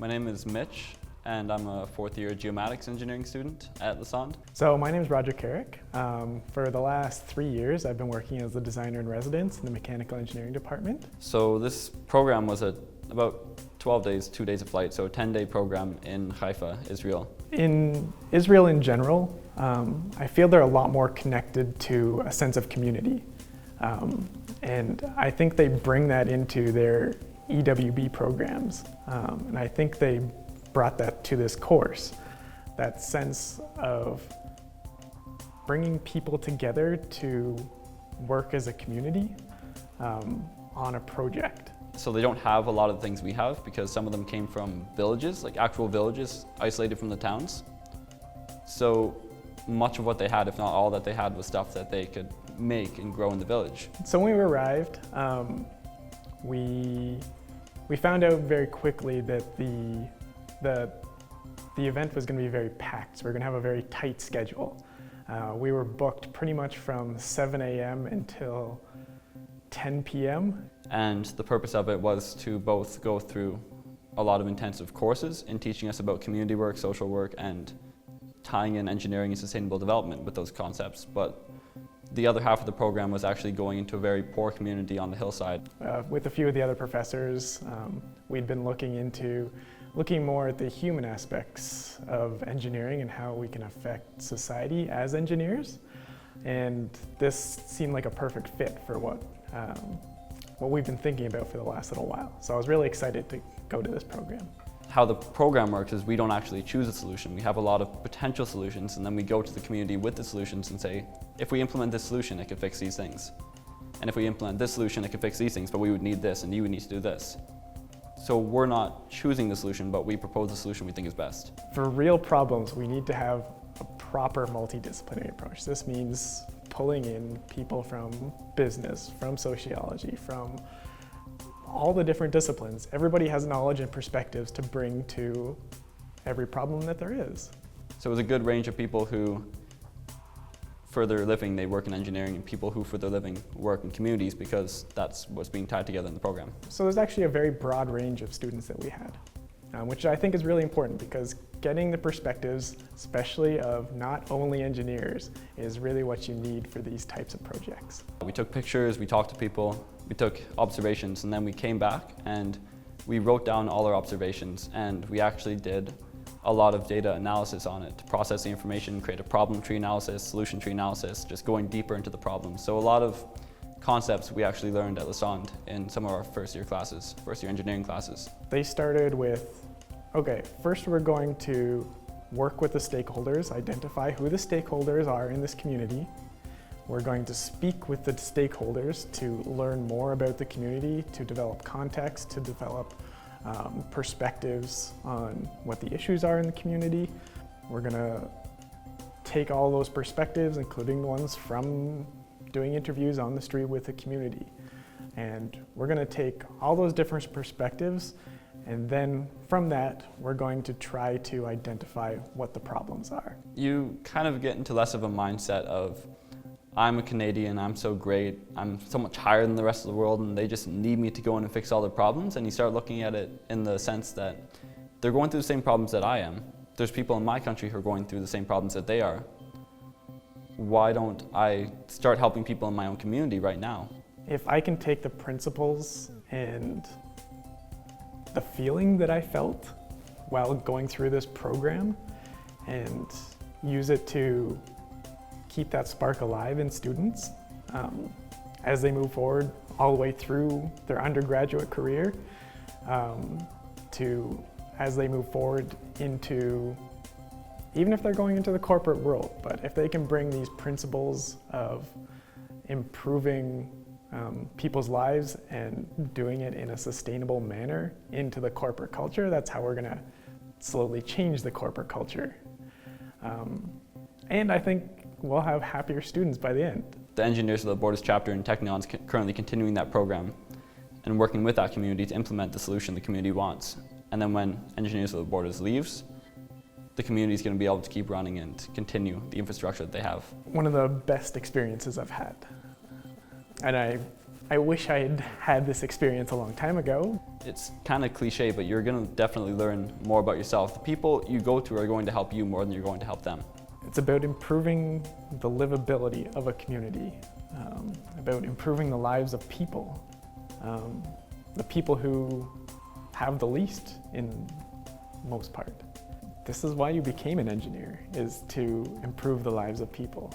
My name is Mitch, and I'm a fourth-year geomatics engineering student at Lassonde. So my name is Roger Carrick. For the last 3 years, I've been working as the designer in residence in the mechanical engineering department. So this program was about 12 days, 2 days of flight, so a 10-day program in Haifa, Israel. In Israel in general, I feel they're a lot more connected to a sense of community. And I think they bring that into their EWB programs. And I think they brought that to this course, that sense of bringing people together to work as a community on a project. So they don't have a lot of the things we have because some of them came from villages, like actual villages, isolated from the towns. So much of what they had, if not all that they had, was stuff that they could make and grow in the village. So when we arrived, we found out very quickly that the event was going to be very packed, so we're going to have a very tight schedule. We were booked pretty much from 7 a.m. until 10 p.m. And the purpose of it was to both go through a lot of intensive courses in teaching us about community work, social work, and tying in engineering and sustainable development with those concepts. But the other half of the program was actually going into a very poor community on the hillside. With a few of the other professors, we'd been looking more at the human aspects of engineering and how we can affect society as engineers. And this seemed like a perfect fit for what we've been thinking about for the last little while. So I was really excited to go to this program. How the program works is we don't actually choose a solution. We have a lot of potential solutions, and then we go to the community with the solutions and say, if we implement this solution, it could fix these things. And if we implement this solution, it could fix these things, but we would need this, and you would need to do this. So we're not choosing the solution, but we propose the solution we think is best. For real problems, we need to have a proper multidisciplinary approach. This means pulling in people from business, from sociology, from all the different disciplines. Everybody has knowledge and perspectives to bring to every problem that there is. So it was a good range of people who, for their living, they work in engineering, and people who, for their living, work in communities, because that's what's being tied together in the program. So there's actually a very broad range of students that we had, which I think is really important, because getting the perspectives, especially of not only engineers, is really what you need for these types of projects. We took pictures, we talked to people, we took observations, and then we came back and we wrote down all our observations, and we actually did a lot of data analysis on it to process the information, create a problem tree analysis, solution tree analysis, just going deeper into the problem. So a lot of concepts we actually learned at Lassonde in some of our first-year engineering classes. They started with, okay, first we're going to work with the stakeholders, identify who the stakeholders are in this community. We're going to speak with the stakeholders to learn more about the community, to develop context, to develop perspectives on what the issues are in the community. We're going to take all those perspectives, including the ones from doing interviews on the street with the community. And we're going to take all those different perspectives, and then from that, we're going to try to identify what the problems are. You kind of get into less of a mindset of, I'm a Canadian, I'm so great, I'm so much higher than the rest of the world, and they just need me to go in and fix all their problems. And you start looking at it in the sense that they're going through the same problems that I am. There's people in my country who are going through the same problems that they are. Why don't I start helping people in my own community right now? If I can take the principles and the feeling that I felt while going through this program and use it to keep that spark alive in students as they move forward all the way through their undergraduate career, to as they move forward into, even if they're going into the corporate world, but if they can bring these principles of improving people's lives and doing it in a sustainable manner into the corporate culture, that's how we're going to slowly change the corporate culture. And I think we'll have happier students by the end. The Engineers of the Borders chapter in Technion is currently continuing that program and working with that community to implement the solution the community wants. And then when Engineers of the Borders leaves, the community is going to be able to keep running and continue the infrastructure that they have. One of the best experiences I've had. And I I wish I had had this experience a long time ago. It's kind of cliche, but you're going to definitely learn more about yourself. The people you go to are going to help you more than you're going to help them. It's about improving the livability of a community, about improving the lives of people, the people who have the least in most part. This is why you became an engineer, is to improve the lives of people.